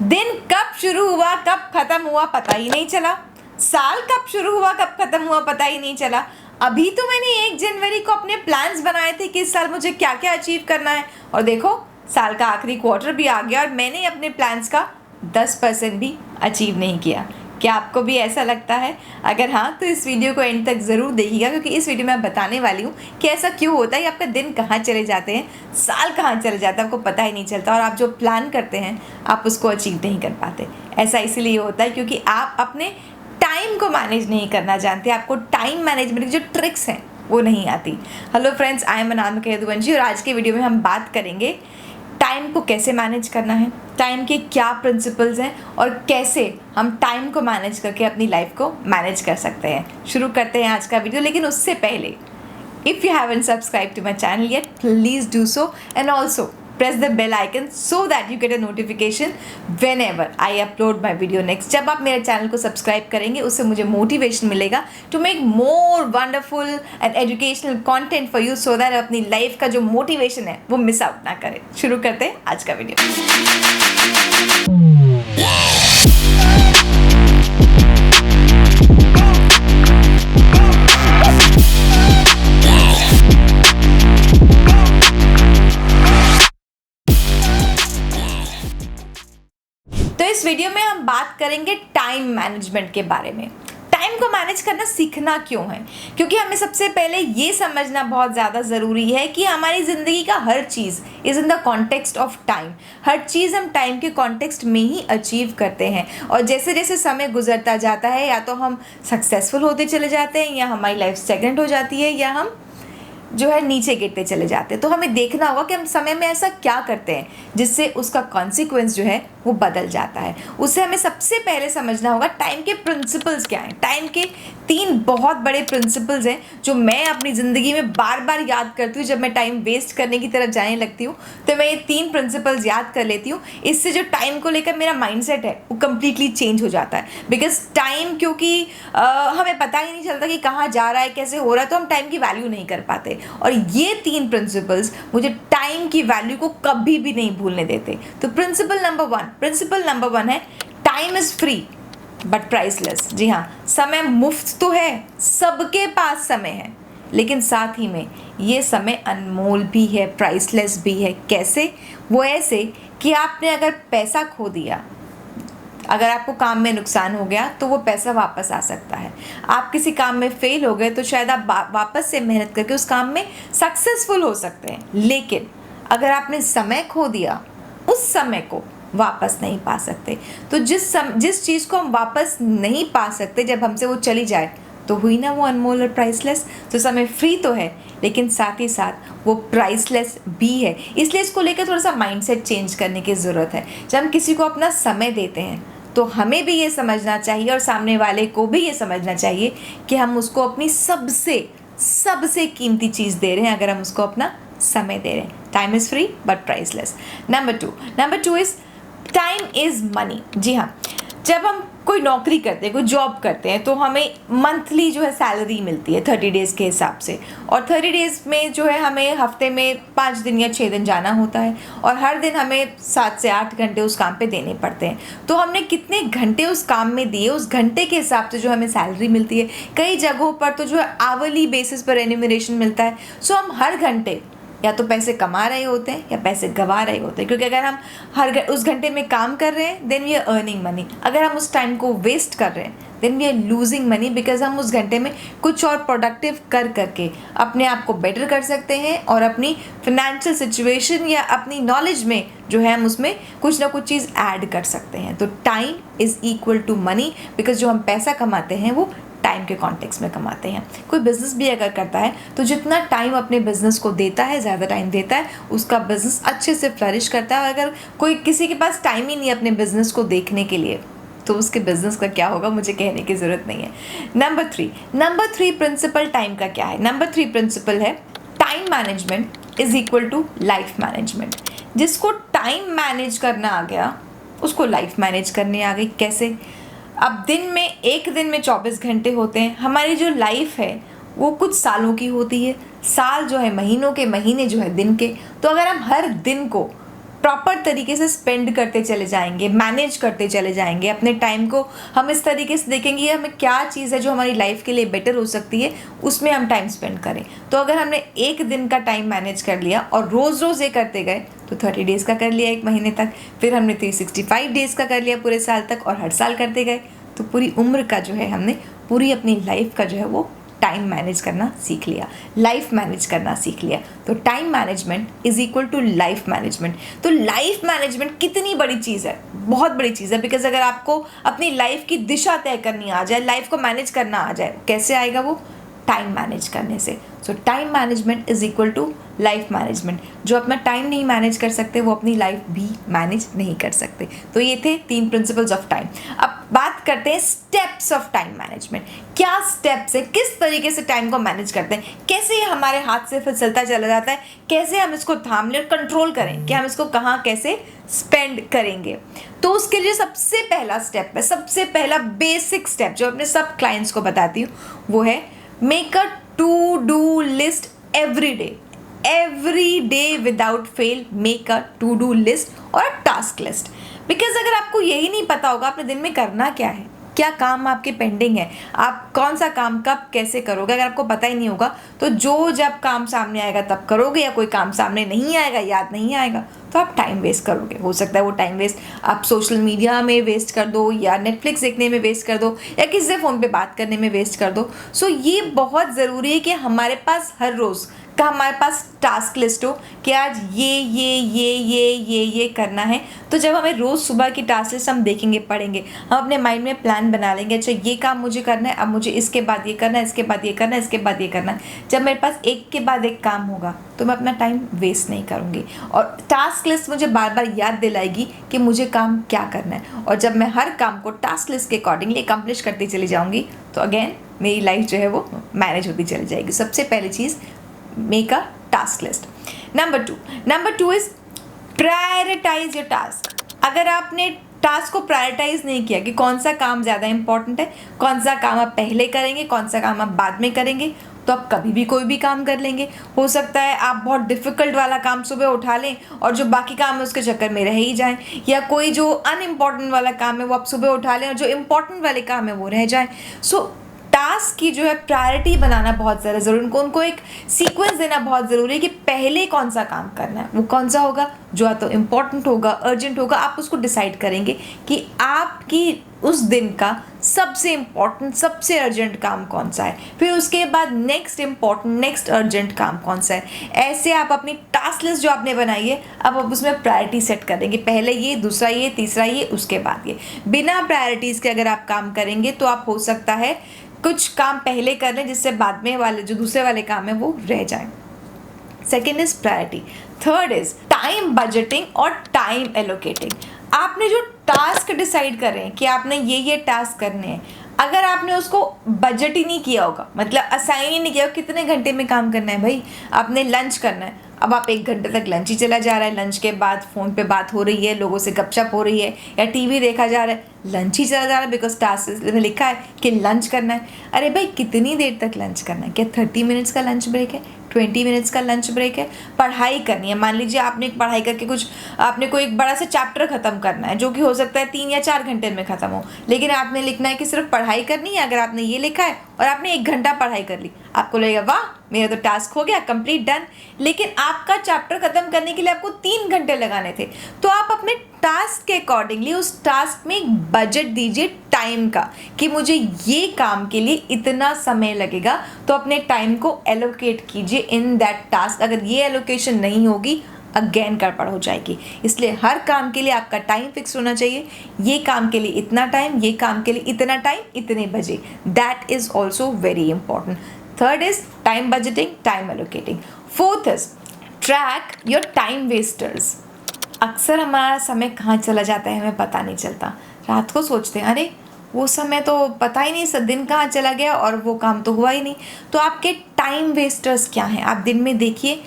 दिन कब शुरू हुआ कब खत्म हुआ पता ही नहीं चला। साल कब शुरू हुआ कब खत्म हुआ पता ही नहीं चला। अभी तो मैंने 1 जनवरी को अपने प्लान्स बनाए थे कि इस साल मुझे क्या क्या अचीव करना है, और देखो साल का आखिरी क्वार्टर भी आ गया और मैंने अपने प्लान्स का 10% भी अचीव नहीं किया। क्या आपको भी ऐसा लगता है? अगर हाँ तो इस वीडियो को एंड तक ज़रूर देखिएगा, क्योंकि इस वीडियो में मैं बताने वाली हूँ कि ऐसा क्यों होता है, आपका दिन कहाँ चले जाते हैं, साल कहाँ चले जाता है, आपको पता ही नहीं चलता, और आप जो प्लान करते हैं आप उसको अचीव नहीं कर पाते। ऐसा इसलिए होता है क्योंकि आप अपने टाइम को मैनेज नहीं करना जानते, आपको टाइम मैनेजमेंट की जो ट्रिक्स हैं वो नहीं आती। Hello friends, I am Anamika Yaduvanshi और आज के वीडियो में हम बात करेंगे टाइम को कैसे मैनेज करना है, टाइम के क्या प्रिंसिपल्स हैं और कैसे हम टाइम को मैनेज करके अपनी लाइफ को मैनेज कर सकते हैं। शुरू करते हैं आज का वीडियो, लेकिन उससे पहले if you haven't subscribe to my channel yet please do so and also press the bell icon so that you get a notification whenever I upload my video next। जब आप मेरे चैनल को subscribe करेंगे उससे मुझे motivation मिलेगा to make more wonderful and educational content for you, so that अपनी life का जो मोटिवेशन है वो मिस आउट ना करें। शुरू करते हैं आज का वीडियो। तो इस वीडियो में हम बात करेंगे टाइम मैनेजमेंट के बारे में। टाइम को मैनेज करना सीखना क्यों है? क्योंकि हमें सबसे पहले ये समझना बहुत ज़्यादा ज़रूरी है कि हमारी ज़िंदगी का हर चीज़ is in the context of time. हर चीज़ हम टाइम के कॉन्टेक्स्ट में ही अचीव करते हैं, और जैसे जैसे समय गुजरता जाता है या तो हम सक्सेसफुल होते चले जाते हैं, या हमारी लाइफ स्टेगनेंट हो जाती है, या हम जो है नीचे गिरते चले जाते हैं। तो हमें देखना होगा कि हम समय में ऐसा क्या करते हैं जिससे उसका कॉन्सिक्वेंस जो है वो बदल जाता है। उससे हमें सबसे पहले समझना होगा टाइम के प्रिंसिपल्स क्या हैं। टाइम के 3 बहुत बड़े प्रिंसिपल्स हैं जो मैं अपनी ज़िंदगी में बार बार याद करती हूँ। जब मैं टाइम वेस्ट करने की तरफ जाने लगती हूँ तो मैं ये 3 प्रिंसिपल्स याद कर लेती हूँ। इससे जो टाइम को लेकर मेरा माइंडसेट है वो कम्प्लीटली चेंज हो जाता है। बिकॉज टाइम क्योंकि हमें पता ही नहीं चलता कि कहाँ जा रहा है, कैसे हो रहा है, तो हम टाइम की वैल्यू नहीं कर पाते। और ये 3 प्रिंसिपल्स मुझे टाइम की वैल्यू को कभी भी नहीं भूलने देते। तो प्रिंसिपल नंबर 1 है time is free but priceless. जी हाँ, समय मुफ्त तो है, सबके पास समय है, लेकिन साथ ही में ये समय अनमोल भी है, प्राइसलेस भी है। कैसे? वो ऐसे कि आपने अगर पैसा खो दिया, अगर आपको काम में नुकसान हो गया तो वो पैसा वापस आ सकता है। आप किसी काम में फेल हो गए तो शायद आप वापस से मेहनत करके उस काम में सक्सेसफुल हो सकते हैं, लेकिन अगर आपने समय खो दिया उस समय को वापस नहीं पा सकते। तो जिस चीज़ को हम वापस नहीं पा सकते, जब हमसे वो चली जाए तो हुई ना वो अनमोल और प्राइसलेस। तो समय फ्री तो है, लेकिन साथ ही साथ वो प्राइसलेस भी है। इसलिए इसको लेकर थोड़ा सा माइंडसेट चेंज करने की ज़रूरत है। जब हम किसी को अपना समय देते हैं तो हमें भी ये समझना चाहिए और सामने वाले को भी ये समझना चाहिए कि हम उसको अपनी सबसे कीमती चीज़ दे रहे हैं अगर हम उसको अपना समय दे रहे हैं। Time is free but priceless. Number two is time is money. जी हाँ, जब हम कोई नौकरी करते हैं, कोई जॉब करते हैं, तो हमें मंथली जो है सैलरी मिलती है 30 डेज़ के हिसाब से, और 30 डेज़ में जो है हमें हफ्ते में 5 दिन या 6 दिन जाना होता है, और हर दिन हमें 7 से 8 घंटे उस काम पे देने पड़ते हैं। तो हमने कितने घंटे उस काम में दिए, उस घंटे के हिसाब से जो हमें सैलरी मिलती है। कई जगहों पर तो जो है आवरली बेसिस पर रेन्यूमरेशन मिलता है। सो हम हर घंटे या तो पैसे कमा रहे होते हैं या पैसे गंवा रहे होते हैं, क्योंकि अगर हम उस घंटे में काम कर रहे हैं then we are earning money. अगर हम उस टाइम को वेस्ट कर रहे हैं then we are losing money, because हम उस घंटे में कुछ और प्रोडक्टिव करके अपने आप को बेटर कर सकते हैं और अपनी फिनेंशियल सिचुएशन या अपनी नॉलेज में जो है हम उसमें कुछ ना कुछ चीज़ ऐड कर सकते हैं। तो time is equal to money, because जो हम पैसा कमाते हैं वो टाइम के कॉन्टेक्स्ट में कमाते हैं। कोई बिज़नेस भी अगर करता है तो जितना टाइम अपने बिज़नेस को देता है, ज़्यादा टाइम देता है, उसका बिज़नेस अच्छे से फ्लरिश करता है। अगर कोई किसी के पास टाइम ही नहीं अपने बिज़नेस को देखने के लिए, तो उसके बिज़नेस का क्या होगा मुझे कहने की ज़रूरत नहीं है। नंबर 3 प्रिंसिपल टाइम का क्या है? नंबर 3 प्रिंसिपल है time management is equal to life management. जिसको टाइम मैनेज करना आ गया उसको लाइफ मैनेज करने आ गई। कैसे? अब एक दिन में 24 घंटे होते हैं। हमारी जो लाइफ है वो कुछ सालों की होती है, साल जो है महीनों के, महीने जो है दिन के। तो अगर हम हर दिन को प्रॉपर तरीके से स्पेंड करते चले जाएंगे, मैनेज करते चले जाएंगे अपने टाइम को, हम इस तरीके से देखेंगे हमें क्या चीज़ है जो हमारी लाइफ के लिए बेटर हो सकती है, उसमें हम टाइम स्पेंड करें। तो अगर हमने एक दिन का टाइम मैनेज कर लिया और रोज़ रोज़ ये करते गए तो 30 डेज़ का कर लिया एक महीने तक, फिर हमने 365 डेज़ का कर लिया पूरे साल तक, और हर साल करते गए तो पूरी उम्र का जो है हमने पूरी अपनी लाइफ का जो है वो टाइम मैनेज करना सीख लिया, लाइफ मैनेज करना सीख लिया। तो time management is equal to life management. तो लाइफ मैनेजमेंट कितनी बड़ी चीज़ है, बहुत बड़ी चीज़ है। बिकॉज अगर आपको अपनी लाइफ की दिशा तय करनी आ जाए, लाइफ को मैनेज करना आ जाए, कैसे आएगा वो? टाइम मैनेज करने से। So time management is equal to life management. जो अपना टाइम नहीं मैनेज कर सकते वो अपनी लाइफ भी मैनेज नहीं कर सकते। तो ये थे 3 प्रिंसिपल्स ऑफ टाइम। अब बात करते हैं स्टेप्स ऑफ टाइम मैनेजमेंट। क्या स्टेप्स है, किस तरीके से टाइम को मैनेज करते हैं, कैसे ये हमारे हाथ से फिसलता चला जाता है, कैसे हम इसको थाम लें और कंट्रोल करें कि हम इसको कहाँ कैसे स्पेंड करेंगे। तो उसके लिए सबसे पहला स्टेप है, सबसे पहला बेसिक स्टेप जो अपने सब क्लाइंट्स को बताती हूँ वो है make a to do list every day without fail. Make a to do list और अ टास्क लिस्ट। बिकॉज अगर आपको यही नहीं पता होगा आपने दिन में करना क्या है, क्या काम आपके पेंडिंग है, आप कौन सा काम कब कैसे करोगे, अगर आपको पता ही नहीं होगा तो जो जब काम सामने आएगा तब करोगे, या कोई काम सामने नहीं आएगा, याद नहीं आएगा, तो आप टाइम वेस्ट करोगे। हो सकता है वो टाइम वेस्ट आप सोशल मीडिया में वेस्ट कर दो, या नेटफ्लिक्स देखने में वेस्ट कर दो, या किसी से फ़ोन पे बात करने में वेस्ट कर दो। सो ये बहुत ज़रूरी है कि हमारे पास हर रोज़ का हमारे पास टास्क लिस्ट हो कि आज ये करना है। तो जब हमें रोज़ सुबह की टास्क लिस्ट हम देखेंगे, पढ़ेंगे, हम अपने माइंड में प्लान बना लेंगे, अच्छा ये काम मुझे करना है, अब मुझे इसके बाद ये करना है, इसके बाद ये करना है, इसके बाद ये करना है। जब मेरे पास एक के बाद एक काम होगा तो मैं अपना टाइम वेस्ट नहीं करूँगी, और टास्क लिस्ट मुझे बार बार याद दिलाएगी कि मुझे काम क्या करना है। और जब मैं हर काम को टास्क लिस्ट के अकॉर्डिंगली अकम्प्लिश करती चली जाऊँगी तो अगेन मेरी लाइफ जो है वो मैनेज होती चली जाएगी। सबसे पहली चीज़, make a task list. Number two is prioritise your task. अगर आपने टास्क को प्रायोरिटाइज नहीं किया कि कौन सा काम ज़्यादा इंपॉर्टेंट है, कौन सा काम आप पहले करेंगे, कौन सा काम आप बाद में करेंगे, तो आप कभी भी कोई भी काम कर लेंगे। हो सकता है आप बहुत डिफ़िकल्ट वाला काम सुबह उठा लें और जो बाकी काम है उसके चक्कर में रह ही जाएं, या कोई जो अनइम्पॉर्टेंट वाला काम है वो आप सुबह उठा लें और जो इम्पॉर्टेंट वाले काम है वो रह जाएं। सो टास्क की जो है प्रायोरिटी बनाना बहुत ज़्यादा ज़रूरी, उनको एक सीक्वेंस देना बहुत ज़रूरी है कि पहले कौन सा काम करना है, वो कौन सा होगा जो या तो इम्पॉर्टेंट होगा, अर्जेंट होगा। आप उसको डिसाइड करेंगे कि आपकी उस दिन का सबसे इम्पॉर्टेंट, सबसे अर्जेंट काम कौन सा है, फिर उसके बाद नेक्स्ट इम्पॉर्टेंट, नेक्स्ट अर्जेंट काम कौन सा है। ऐसे आप अपनी टास्क लिस्ट जो आपने बनाई है अब आप उसमें प्रायोरिटी सेट कर देंगे, पहले ये, दूसरा ये, तीसरा ये, उसके बाद ये। बिना प्रायोरिटीज़ के अगर आप काम करेंगे तो आप हो सकता है कुछ काम पहले कर लें जिससे बाद में वाले जो दूसरे वाले काम है वो रह जाए। Second is priority. Third is time budgeting और टाइम एलोकेटिंग। आपने जो टास्क डिसाइड करें कि आपने ये टास्क करने हैं, अगर आपने उसको बजट ही नहीं किया होगा, मतलब असाइन ही नहीं किया कितने घंटे में काम करना है, भाई आपने लंच करना है, अब आप 1 घंटे तक लंच ही चला जा रहा है, लंच के बाद फ़ोन पे बात हो रही है, लोगों से गपशप हो रही है, या टीवी देखा जा रहा है, लंच ही चला जा रहा है बिकॉज टास्क में लिखा है कि लंच करना है। अरे भाई कितनी देर तक लंच करना है, क्या 30 मिनट्स का लंच ब्रेक है, 20 मिनट्स का लंच ब्रेक है। पढ़ाई करनी है, मान लीजिए आपने एक पढ़ाई करके कुछ आपने कोई एक बड़ा सा चैप्टर ख़त्म करना है जो कि हो सकता है 3 या 4 घंटे में ख़त्म हो, लेकिन आपने लिखना है कि सिर्फ पढ़ाई करनी है। अगर आपने ये लिखा है और आपने 1 घंटा पढ़ाई कर ली, आपको लगेगा वाह मेरा तो टास्क हो गया, कंप्लीट, डन। लेकिन आपका चैप्टर ख़त्म करने के लिए आपको 3 घंटे लगाने थे। तो आप अपने टास्क के अकॉर्डिंगली उस टास्क में एक बजट दीजिए टाइम का कि मुझे ये काम के लिए इतना समय लगेगा, तो अपने टाइम को एलोकेट कीजिए इन दैट टास्क। अगर ये एलोकेशन नहीं होगी अगेन गड़बड़ हो जाएगी। इसलिए हर काम के लिए आपका टाइम फिक्स होना चाहिए, ये काम के लिए इतना टाइम, ये काम के लिए इतना टाइम, इतने बजे। That is also very important. Third is time budgeting, time allocating. Fourth is track your time wasters. अक्सर हमारा समय कहाँ चला जाता है हमें पता नहीं चलता। रात को सोचते हैं अरे वो समय तो पता ही नहीं, सब दिन कहाँ चला गया और वो काम तो हुआ ही नहीं। तो आपके टाइम वेस्टर्स क्या हैं, आप दिन में देखिए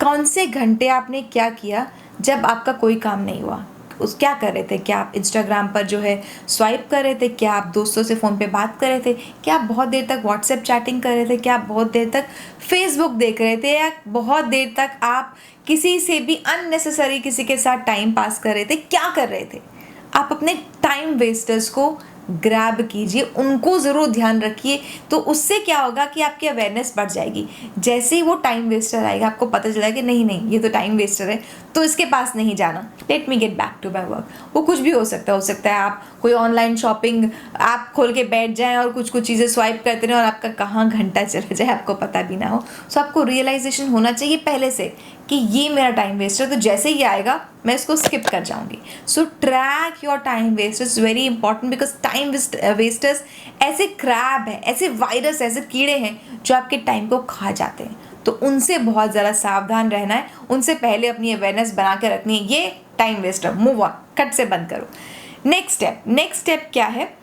कौन से घंटे आपने क्या किया जब आपका कोई काम नहीं हुआ, उस क्या कर रहे थे? क्या आप इंस्टाग्राम पर जो है स्वाइप कर रहे थे? क्या आप दोस्तों से फ़ोन पे बात कर रहे थे? क्या आप बहुत देर तक व्हाट्सएप चैटिंग कर रहे थे? क्या आप बहुत देर तक फेसबुक देख रहे थे? या बहुत देर तक आप किसी से भी अननेसेसरी किसी के साथ टाइम पास कर रहे थे? क्या कर रहे थे? आप अपने टाइम वेस्टर्स को ग्रैब कीजिए, उनको ज़रूर ध्यान रखिए। तो उससे क्या होगा कि आपकी अवेयरनेस बढ़ जाएगी। जैसे ही वो टाइम वेस्टर आएगा, आपको पता चलेगा कि नहीं नहीं, ये तो टाइम वेस्टर है, तो इसके पास नहीं जाना, let me get back to my work. वो कुछ भी हो सकता है आप कोई ऑनलाइन शॉपिंग ऐप खोल के बैठ जाएं और कुछ चीज़ें स्वाइप करते रहें और आपका कहाँ घंटा चला जाए आपको पता भी ना हो। सो आपको रियलाइजेशन होना चाहिए पहले से कि ये मेरा टाइम वेस्ट है, तो जैसे ही आएगा मैं इसको स्किप कर जाऊंगी। So track your time waste is very important, because time wasters ऐसे क्रैब हैं, ऐसे वायरस, ऐसे कीड़े हैं जो आपके टाइम को खा जाते हैं। तो उनसे बहुत ज़्यादा सावधान रहना है, उनसे पहले अपनी अवेयरनेस बना कर रखनी है। ये time Wester, move on, cut से बंद करो। नेक्स्ट स्टेप क्या है?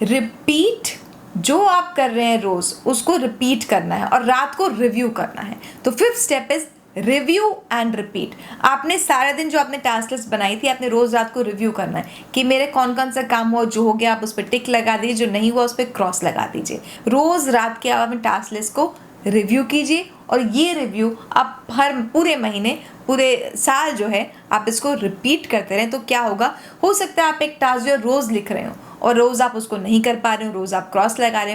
रिपीट। जो आप कर रहे हैं रोज़ उसको रिपीट करना है और रात को रिव्यू करना है। तो 5th step is review and repeat. आपने सारे दिन जो आपने टास्क लिस्ट बनाई थी, आपने रोज़ रात को रिव्यू करना है कि मेरे कौन कौन सा काम हुआ, जो हो गया आप उस पर टिक लगा दीजिए, जो नहीं हुआ उस पर क्रॉस लगा दीजिए। रोज़ रात के आप अपने टास्क लिस्ट को रिव्यू कीजिए और ये रिव्यू आप हर पूरे महीने, पूरे साल जो है आप इसको रिपीट करते रहें। तो क्या होगा, हो सकता है आप एक टास्क जो है रोज़ लिख रहे हो और रोज़ आप उसको नहीं कर पा रहे हो, रोज़ आप क्रॉस लगा रहे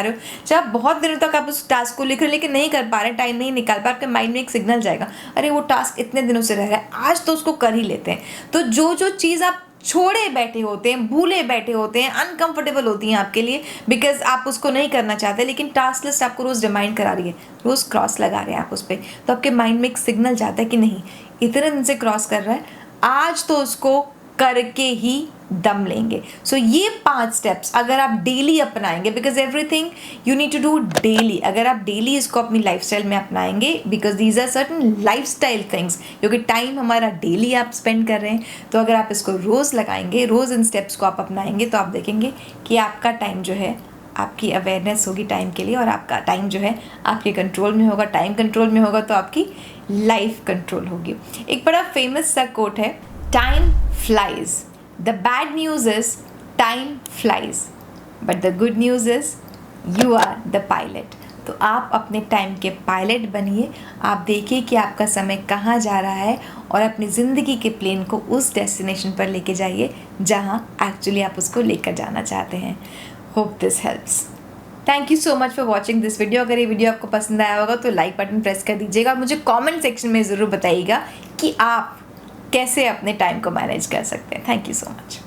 हो। जब आप बहुत दिनों तक आप उस टास्क को लिख रहे हो लेकिन नहीं कर पा रहे, टाइम नहीं निकाल पा रहे, आपके माइंड में एक सिग्नल जाएगा, अरे वो टास्क इतने दिनों से रह रहा है, आज तो उसको कर ही लेते हैं। तो जो चीज़ आप छोड़े बैठे होते हैं, भूले बैठे होते हैं, अनकंफर्टेबल होती हैं आपके लिए, बिकॉज आप उसको नहीं करना चाहते, लेकिन टास्क लिस्ट आपको रोज़ रिमाइंड करा रही है, रोज़ क्रॉस लगा रहे हैं आप उस पर, तो आपके माइंड में एक सिग्नल जाता है कि नहीं, इतने दिन से क्रॉस कर रहा है, आज तो उसको करके ही दम लेंगे। सो ये 5 स्टेप्स अगर आप डेली अपनाएंगे, because everything you need to do daily, अगर आप डेली इसको अपनी लाइफस्टाइल में अपनाएंगे, because these are certain lifestyle things, क्योंकि टाइम हमारा डेली आप स्पेंड कर रहे हैं, तो अगर आप इसको रोज़ लगाएंगे, रोज़ इन स्टेप्स को आप अपनाएंगे, तो आप देखेंगे कि आपका टाइम जो है, आपकी अवेयरनेस होगी टाइम के लिए और आपका टाइम जो है आपके कंट्रोल में होगा। टाइम कंट्रोल में होगा तो आपकी लाइफ कंट्रोल होगी। एक बड़ा फेमस सा कोट है, time flies. The bad news is time flies, but the good news is you are the pilot. तो आप अपने टाइम के पायलट बनिए। आप देखिए कि आपका समय कहाँ जा रहा है और अपनी ज़िंदगी के प्लेन को उस डेस्टिनेशन पर लेके जाइए जहाँ एक्चुअली आप उसको लेकर जाना चाहते हैं। Hope this helps. Thank you so much for watching this video. अगर ये वीडियो आपको पसंद आया होगा तो लाइक बटन प्रेस कर दीजिएगा और मुझे कॉमेंट सेक्शन में ज़रूर बताइएगा कि आप कैसे अपने टाइम को मैनेज कर सकते हैं। Thank you so much.